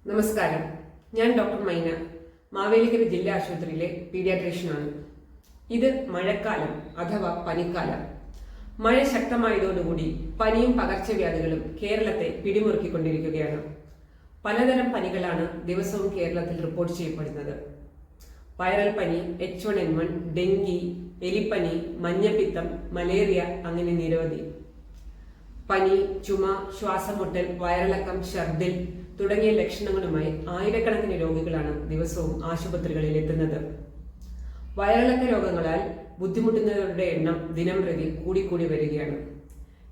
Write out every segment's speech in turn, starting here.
നമസ്കാരം, ഞാൻ ഡോക്ടർ മൈന, മാവേലിക്കര ജില്ലാ ആശുപത്രിയിലെ പീഡിയാട്രീഷ്യനാണ്. ഇത് മഴക്കാലം അഥവാ പനിക്കാലം. മഴ ശക്തമായതോടുകൂടി പനിയും പകർച്ചവ്യാധികളും കേരളത്തെ പിടിമുറുക്കിക്കൊണ്ടിരിക്കുകയാണ്. പലതരം പനികളാണ് ദിവസവും കേരളത്തിൽ റിപ്പോർട്ട് ചെയ്യപ്പെടുന്നത്. വൈറൽ പനി, H1N1, ഡെങ്കി, എലിപ്പനി, മഞ്ഞപ്പിത്തം, മലേറിയ, അങ്ങനെ നിരവധി. പനി, ചുമ, ശ്വാസമുട്ടൽ, വയറിളക്കം, ഛർദിൽ തുടങ്ങിയ ലക്ഷണങ്ങളുമായി ആയിരക്കണക്കിന് രോഗികളാണ് ദിവസവും ആശുപത്രികളിൽ എത്തുന്നത്. വയറിളക്ക രോഗങ്ങളാൽ ബുദ്ധിമുട്ടുന്നവരുടെ എണ്ണം ദിനം പ്രതി കൂടിക്കൂടി വരികയാണ്.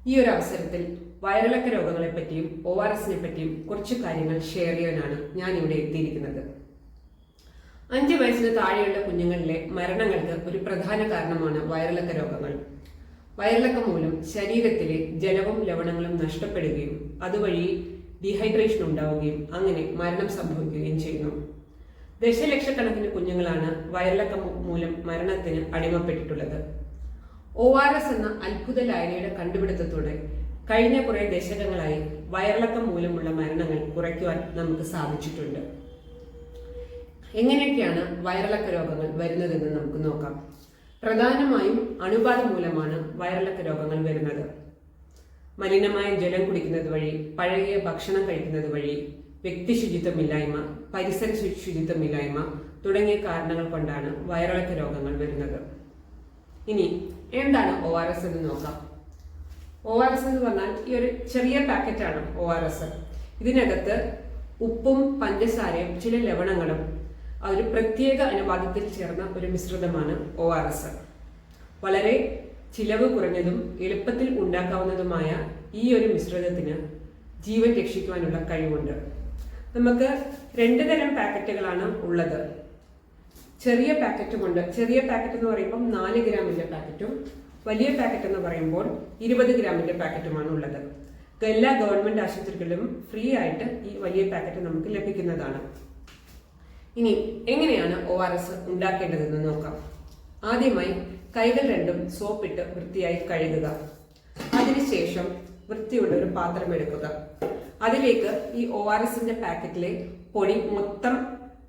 ഈ ഒരു അവസരത്തിൽ വയറിളക്ക രോഗങ്ങളെപ്പറ്റിയും ORSനെ പറ്റിയും കുറച്ച് കാര്യങ്ങൾ ഷെയർ ചെയ്യാനാണ് ഞാൻ ഇവിടെ എത്തിയിരിക്കുന്നത്. 5 വയസ്സിന് താഴെയുള്ള കുഞ്ഞുങ്ങളിലെ മരണങ്ങൾക്ക് ഒരു പ്രധാന കാരണമാണ് വയറിളക്ക രോഗങ്ങൾ. വയറിളക്കം മൂലം ശരീരത്തിലെ ജലവും ലവണങ്ങളും നഷ്ടപ്പെടുകയും അതുവഴി ഡീഹൈഡ്രേഷൻ ഉണ്ടാവുകയും അങ്ങനെ മരണം സംഭവിക്കുകയും ചെയ്യുന്നു. ദശലക്ഷക്കണക്കിന് കുഞ്ഞുങ്ങളാണ് വയറിളക്കം മൂലം മരണത്തിന് അടിമപ്പെട്ടിട്ടുള്ളത്. ORS എന്ന അത്ഭുത ലായനിയുടെ കണ്ടുപിടുത്തത്തോടെ കഴിഞ്ഞ കുറെ ദശകങ്ങളായി വയറിളക്കം മൂലമുള്ള മരണങ്ങൾ കുറയ്ക്കുവാൻ നമുക്ക് സാധിച്ചിട്ടുണ്ട്. എങ്ങനെയൊക്കെയാണ് വയറിളക്ക രോഗങ്ങൾ വരുന്നതെന്ന് നമുക്ക് നോക്കാം. പ്രധാനമായും അണുബാധ മൂലമാണ് വയറിളക്ക രോഗങ്ങൾ വരുന്നത്. മലിനമായ ജലം കുടിക്കുന്നത് വഴി, പഴകിയ ഭക്ഷണം കഴിക്കുന്നത് വഴി, വ്യക്തി ശുചിത്വമില്ലായ്മ, പരിസര ശുചിത്വമില്ലായ്മ തുടങ്ങിയ കാരണങ്ങൾ കൊണ്ടാണ് വയറിളക്ക രോഗങ്ങൾ വരുന്നത്. ഇനി എന്താണ് ORS എന്ന് നോക്കാം. ORS എന്ന് പറഞ്ഞാൽ ഈ ഒരു ചെറിയ പാക്കറ്റാണ് ORS. ഇതിനകത്ത് ഉപ്പും പഞ്ചസാരയും ചില ലവണങ്ങളും ഒരു പ്രത്യേക അനുപാതത്തിൽ ചേർന്ന ഒരു മിശ്രിതമാണ് ORS. വളരെ ചിലവ് കുറഞ്ഞതും എളുപ്പത്തിൽ ഉണ്ടാക്കാവുന്നതുമായ ഈ ഒരു മിശ്രിതത്തിന് ജീവൻ രക്ഷിക്കുവാനുള്ള കഴിവുണ്ട്. നമുക്ക് 2 തരം പാക്കറ്റുകളാണ് ഉള്ളത്. ചെറിയ പാക്കറ്റുമുണ്ട്. ചെറിയ പാക്കറ്റ് എന്ന് പറയുമ്പോൾ 4 ഗ്രാമിന്റെ പാക്കറ്റും വലിയ പാക്കറ്റ് എന്ന് പറയുമ്പോൾ 20 ഗ്രാമിന്റെ പാക്കറ്റുമാണ് ഉള്ളത്. എല്ലാ ഗവൺമെന്റ് ആശുപത്രികളിലും ഫ്രീ ആയിട്ട് ഈ വലിയ പാക്കറ്റ് നമുക്ക് ലഭിക്കുന്നതാണ്. ഇനി എങ്ങനെയാണ് ORS ഉണ്ടാക്കേണ്ടതെന്ന് നോക്കാം. ആദ്യമായി കൈകൾ രണ്ടും സോപ്പിട്ട് വൃത്തിയായി കഴുകുക. അതിനുശേഷം വൃത്തിയുള്ള ഒരു പാത്രം എടുക്കുക. അതിലേക്ക് ഈ ORSന്റെ പാക്കറ്റിലെ പൊടി മൊത്തം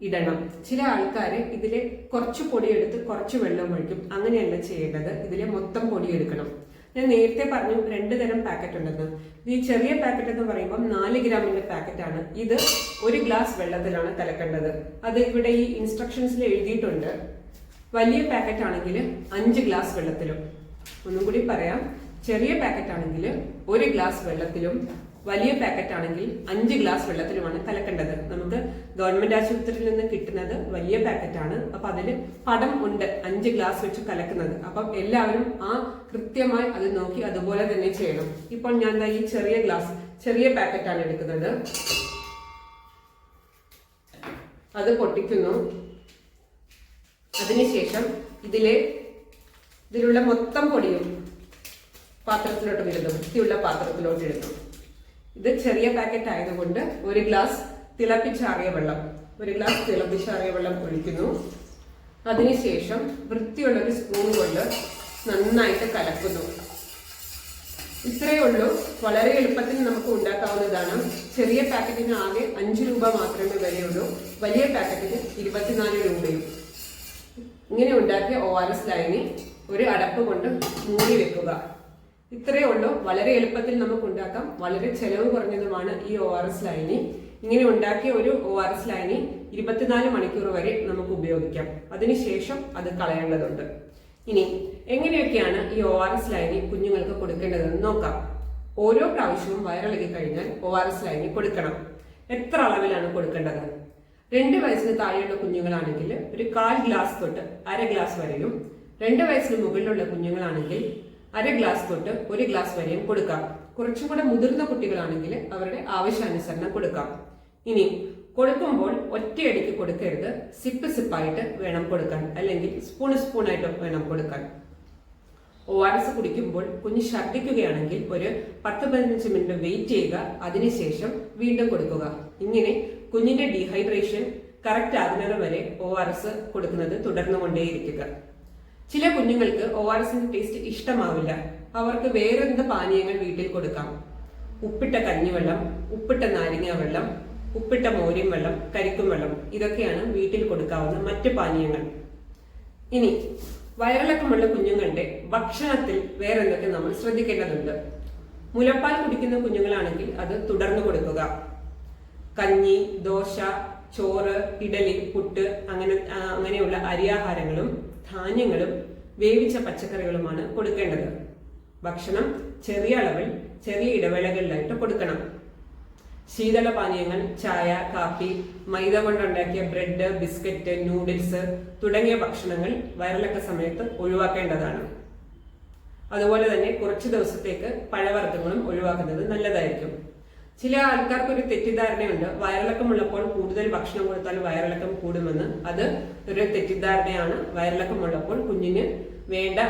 ഇടണം. ചില ആൾക്കാർ ഇതിലെ കുറച്ച് പൊടി എടുത്ത് കുറച്ച് വെള്ളം ഒഴിക്കും. അങ്ങനെയല്ല ചെയ്യേണ്ടത്. ഇതിലെ മൊത്തം പൊടി എടുക്കണം. ഞാൻ നേരത്തെ പറഞ്ഞു 2 തരം പാക്കറ്റ് ഉണ്ടെന്ന്. ഈ ചെറിയ പാക്കറ്റ് എന്ന് പറയുമ്പോൾ 4 ഗ്രാമിന്റെ പാക്കറ്റാണ്. ഇത് 1 ഗ്ലാസ് വെള്ളത്തിലാണ് കലക്കേണ്ടത്. അത് ഇവിടെ ഈ ഇൻസ്ട്രക്ഷൻസിൽ എഴുതിയിട്ടുണ്ട്. വലിയ പാക്കറ്റ് ആണെങ്കിൽ 5 ഗ്ലാസ് വെള്ളത്തിലും, ഒന്നും കൂടി പറയാം, ചെറിയ പാക്കറ്റ് ആണെങ്കിൽ 1 ഗ്ലാസ് വെള്ളത്തിലും, വലിയ പാക്കറ്റ് ആണെങ്കിൽ 5 ഗ്ലാസ് വെള്ളത്തിലുമാണ് കലക്കേണ്ടത്. നമുക്ക് ഗവൺമെന്റ് ആശുപത്രിയിൽ നിന്ന് കിട്ടുന്നത് വലിയ പാക്കറ്റാണ്. അപ്പൊ അതില് പടം ഉണ്ട് 5 ഗ്ലാസ് വെച്ച് കലക്കുന്നത്. അപ്പം എല്ലാവരും കൃത്യമായി അത് നോക്കി അതുപോലെ തന്നെ ചെയ്യണം. ഇപ്പോൾ ഞാൻ ഈ ചെറിയ പാക്കറ്റാണ് എടുക്കുന്നത്. അത് പൊട്ടിക്കുന്നു. അതിനുശേഷം ഇതിലുള്ള മൊത്തം പൊടിയും പാത്രത്തിലോട്ട് ഇടുന്നു. വൃത്തിയുള്ള പാത്രത്തിലോട്ട് ഇടുന്നു. ഇത് ചെറിയ പാക്കറ്റ് ആയതുകൊണ്ട് 1 ഗ്ലാസ് തിളപ്പിച്ചാറിയ വെള്ളം ഒഴിക്കുന്നു. അതിനുശേഷം വൃത്തിയുള്ള ഒരു സ്പൂൺ കൊണ്ട് നന്നായിട്ട് കലക്കുന്നു. ഇത്രയേ ഉള്ളൂ. വളരെ എളുപ്പത്തിൽ നമുക്ക് ഉണ്ടാക്കാവുന്നതാണ്. ചെറിയ പാക്കറ്റിന് ആകെ 5 രൂപ മാത്രമേ വിലയുള്ളൂ. വലിയ പാക്കറ്റിന് 24 രൂപയും. ഇങ്ങനെ ഉണ്ടാക്കിയ ORS ലായനി ഒരു അടപ്പ് കൊണ്ട് മൂടി വെക്കുക. ഇത്രയേ ഉള്ളൂ. വളരെ എളുപ്പത്തിൽ നമുക്ക് ഉണ്ടാക്കാം. വളരെ ചെലവ് കുറഞ്ഞതുമാണ് ഈ ORS ലായനി. ഇങ്ങനെ ഉണ്ടാക്കിയ ഒരു ORS ലായനി 24 മണിക്കൂർ വരെ നമുക്ക് ഉപയോഗിക്കാം. അതിനുശേഷം അത് കളയേണ്ടതുണ്ട്. ഇനി എങ്ങനെയൊക്കെയാണ് ഈ ORS ലായനി കുഞ്ഞുങ്ങൾക്ക് കൊടുക്കേണ്ടതെന്ന് നോക്കാം. ഓരോ പ്രാവശ്യവും വയറിളകി കഴിഞ്ഞാൽ ORS ലായനി കൊടുക്കണം. എത്ര അളവിലാണ് കൊടുക്കേണ്ടത്? 2 വയസ്സിന് താഴെയുള്ള കുഞ്ഞുങ്ങളാണെങ്കിൽ ഒരു 1/4 ഗ്ലാസ് തൊട്ട് 1/2 ഗ്ലാസ് വരെയും, 2 വയസ്സിന് മുകളിലുള്ള കുഞ്ഞുങ്ങളാണെങ്കിൽ 1/2 ഗ്ലാസ് തൊട്ട് 1 ഗ്ലാസ് വരെയും കൊടുക്കാം. കുറച്ചും കൂടെ മുതിർന്ന കുട്ടികളാണെങ്കിൽ അവരുടെ ആവശ്യാനുസരണം കൊടുക്കാം. ഇനി കൊടുക്കുമ്പോൾ ഒറ്റയടിക്ക് കൊടുക്കരുത്. സിപ്പായിട്ട് വേണം കൊടുക്കാൻ, അല്ലെങ്കിൽ സ്പൂണായിട്ട് വേണം കൊടുക്കാൻ. ORS കുടിക്കുമ്പോൾ കുഞ്ഞ് ഛർദ്ദിക്കുകയാണെങ്കിൽ ഒരു 10-15 മിനിറ്റ് വെയിറ്റ് ചെയ്യുക. അതിനുശേഷം വീണ്ടും കൊടുക്കുക. ഇങ്ങനെ കുഞ്ഞിന്റെ ഡീഹൈഡ്രേഷൻ കറക്റ്റ് ആകുന്നത് വരെ ORS കൊടുക്കുന്നത് തുടർന്നുകൊണ്ടേയിരിക്കുക. ചില കുഞ്ഞുങ്ങൾക്ക് ORSന്റെ ടേസ്റ്റ് ഇഷ്ടമാവില്ല. അവർക്ക് വേറെന്ത് പാനീയങ്ങൾ വീട്ടിൽ കൊടുക്കാം. ഉപ്പിട്ട കഞ്ഞിവെള്ളം, ഉപ്പിട്ട നാരങ്ങ വെള്ളം, ഉപ്പിട്ട മോരും വെള്ളം, കരിക്കും വെള്ളം ഇതൊക്കെയാണ് വീട്ടിൽ കൊടുക്കാവുന്ന മറ്റ് പാനീയങ്ങൾ. ഇനി വയറിളക്കമുള്ള കുഞ്ഞുങ്ങളുടെ ഭക്ഷണത്തിൽ വേറെ എന്തൊക്കെ നമ്മൾ ശ്രദ്ധിക്കേണ്ടതുണ്ട്. മുലപ്പാൽ കുടിക്കുന്ന കുഞ്ഞുങ്ങളാണെങ്കിൽ അത് തുടർന്ന് കൊടുക്കുക. കഞ്ഞി, ദോശ, ചോറ്, ഇഡലി, പുട്ട് അങ്ങനെയുള്ള അരിയാഹാരങ്ങളും ധാന്യങ്ങളും വേവിച്ച പച്ചക്കറികളുമാണ് കൊടുക്കേണ്ടത്. ഭക്ഷണം ചെറിയ അളവിൽ ചെറിയ ഇടവേളകളിലായിട്ട് കൊടുക്കണം. ശീതള പാനീയങ്ങൾ, ചായ, കാപ്പി, മൈദ കൊണ്ടുണ്ടാക്കിയ ബ്രെഡ്, ബിസ്ക്കറ്റ്, നൂഡിൽസ് തുടങ്ങിയ ഭക്ഷണങ്ങൾ വയറിളക്ക സമയത്ത് ഒഴിവാക്കേണ്ടതാണ്. അതുപോലെ തന്നെ കുറച്ച് ദിവസത്തേക്ക് പഴവർഗ്ഗങ്ങളും ഒഴിവാക്കുന്നത് നല്ലതായിരിക്കും. ചില ആൾക്കാർക്കൊരു തെറ്റിദ്ധാരണയുണ്ട്, വയറിളക്കമുള്ളപ്പോൾ കൂടുതൽ ഭക്ഷണം കൊടുത്താൽ വയറിളക്കം കൂടുമെന്ന്. അത് ഒരു തെറ്റിദ്ധാരണയാണ്. വയറിളക്കമുള്ളപ്പോൾ കുഞ്ഞിന് വേണ്ട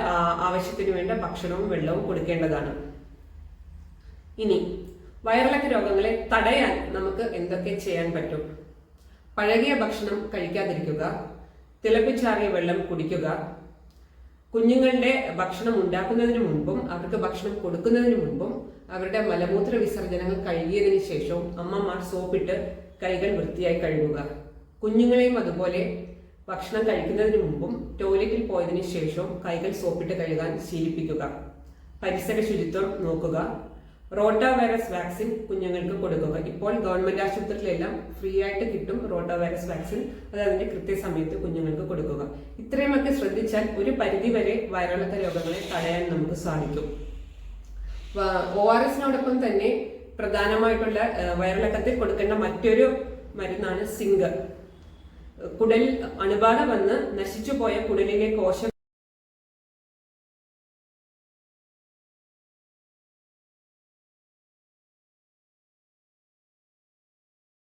ആവശ്യത്തിന് വേണ്ട ഭക്ഷണവും വെള്ളവും കൊടുക്കേണ്ടതാണ്. ഇനി വയറിളക്ക രോഗങ്ങളെ തടയാൻ നമുക്ക് എന്തൊക്കെ ചെയ്യാൻ പറ്റും? പഴകിയ ഭക്ഷണം കഴിക്കാതിരിക്കുക, തിളപ്പിച്ചാറിയ വെള്ളം കുടിക്കുക, കുഞ്ഞുങ്ങളുടെ ഭക്ഷണം ഉണ്ടാക്കുന്നതിന് മുൻപും അവർക്ക് ഭക്ഷണം കൊടുക്കുന്നതിന് മുൻപും അവരുടെ മലമൂത്ര വിസർജനങ്ങൾ കഴുകിയതിനു ശേഷവും അമ്മമാർ സോപ്പിട്ട് കൈകൾ വൃത്തിയായി കഴുകുക. കുഞ്ഞുങ്ങളെയും അതുപോലെ ഭക്ഷണം കഴിക്കുന്നതിന് മുമ്പും ടോയ്ലറ്റിൽ പോയതിനു ശേഷവും കൈകൾ സോപ്പിട്ട് കഴുകാൻ ശീലിപ്പിക്കുക. പരിസര ശുചിത്വം നോക്കുക. റോട്ടാ വൈറസ് വാക്സിൻ കുഞ്ഞുങ്ങൾക്ക് കൊടുക്കുക. ഇപ്പോൾ ഗവൺമെന്റ് ആശുപത്രിയിലെല്ലാം ഫ്രീ ആയിട്ട് കിട്ടും റോട്ടാ വൈറസ് വാക്സിൻ. അത് അതിന്റെ കൃത്യസമയത്ത് കുഞ്ഞുങ്ങൾക്ക് കൊടുക്കുക. ഇത്രയുമൊക്കെ ശ്രദ്ധിച്ചാൽ ഒരു പരിധിവരെ വയറിളക്ക രോഗങ്ങളെ തടയാൻ നമുക്ക് സാധിക്കും. ORSനോടൊപ്പം തന്നെ പ്രധാനമായിട്ടുള്ള വയറിളക്കത്തിൽ കൊടുക്കേണ്ട മറ്റൊരു മരുന്നാണ് സിങ്ക്. കുടലിൽ അണുബാധ വന്ന് നശിച്ചു പോയ കുടലിലെ കോശ